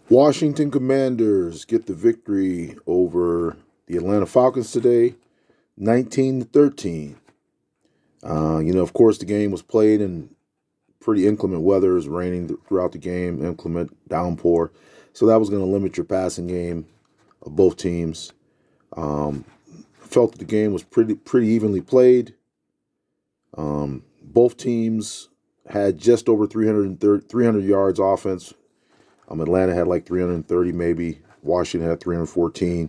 Washington Commanders get the victory over the Atlanta Falcons today, 19-13. Of course, the game was played in pretty inclement weather. It was raining throughout the game, inclement downpour. So that was going to limit your passing game of both teams. Felt that the game was pretty evenly played. Both teams had just over 300 yards offense. Atlanta had like 330 maybe. Washington had 314.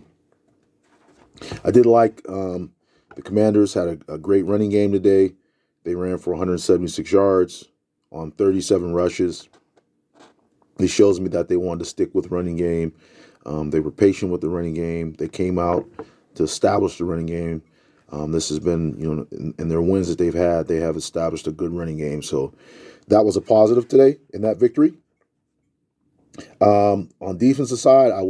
I did like the Commanders had a great running game today. They ran for 176 yards on 37 rushes. It shows me that they wanted to stick with running game. They were patient with the running game. They came out to establish the running game. This has been, in their wins that they've had, they have established a good running game. So that was a positive today in that victory. On defensive side, I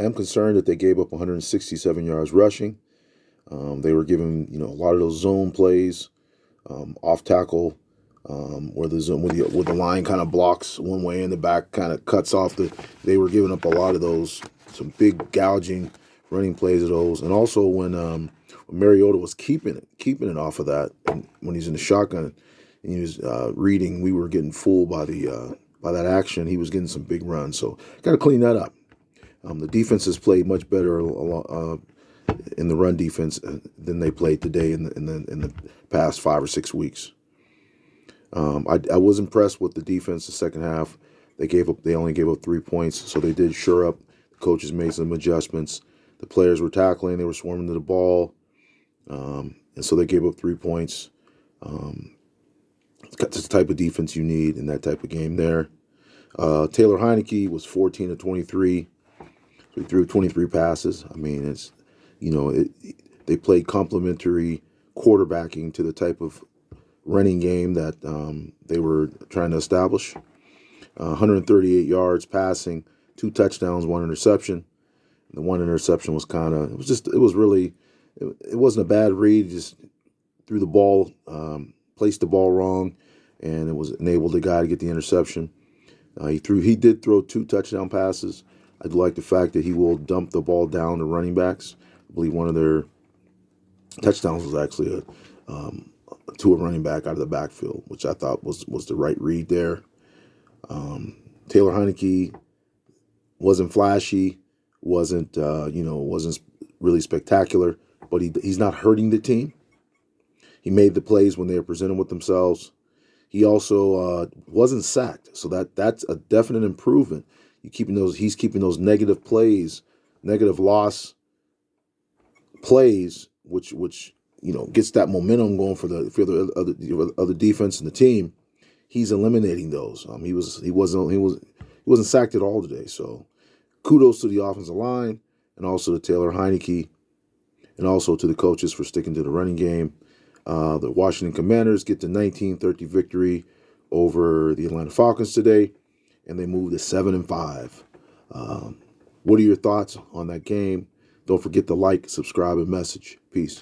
am concerned that they gave up 167 yards rushing. They were giving, a lot of those zone plays, off tackle, where the line kind of blocks one way and the back kind of cuts off they were giving up a lot of those, some big gouging running plays of those. And also when Mariota was keeping it off of that, and when he's in the shotgun and he was reading, we were getting fooled by that action. He was getting some big runs, so got to clean that up. The defense has played much better in the run defense than they played today in the past 5 or 6 weeks. I was impressed with the defense the second half. They only gave up 3 points, so they did shore up. The coaches made some adjustments. The players were tackling, they were swarming to the ball, and so they gave up 3 points. That's the type of defense you need in that type of game there. Taylor Heineke was 14 of 23. So he threw 23 passes. I mean, they played complementary quarterbacking to the type of running game that they were trying to establish. 138 yards passing, 2 touchdowns, 1 interception. The 1 interception was it wasn't a bad read. He just threw the ball, placed the ball wrong, and it was enabled the guy to get the interception. He did throw 2 touchdown passes. I do like the fact that he will dump the ball down to running backs. I believe one of their touchdowns was actually to a running back out of the backfield, which I thought was the right read there. Taylor Heineke wasn't flashy, wasn't really spectacular, but he's not hurting the team. He made the plays when they were presented with themselves. He also wasn't sacked, so that's a definite improvement. He's keeping those negative plays, negative loss plays, which gets that momentum going for the other defense and the team. He's eliminating those. He wasn't sacked at all today. So kudos to the offensive line and also to Taylor Heineke and also to the coaches for sticking to the running game. The Washington Commanders get the 19-13 victory over the Atlanta Falcons today, and they move to 7-5. What are your thoughts on that game? Don't forget to like, subscribe, and message. Peace.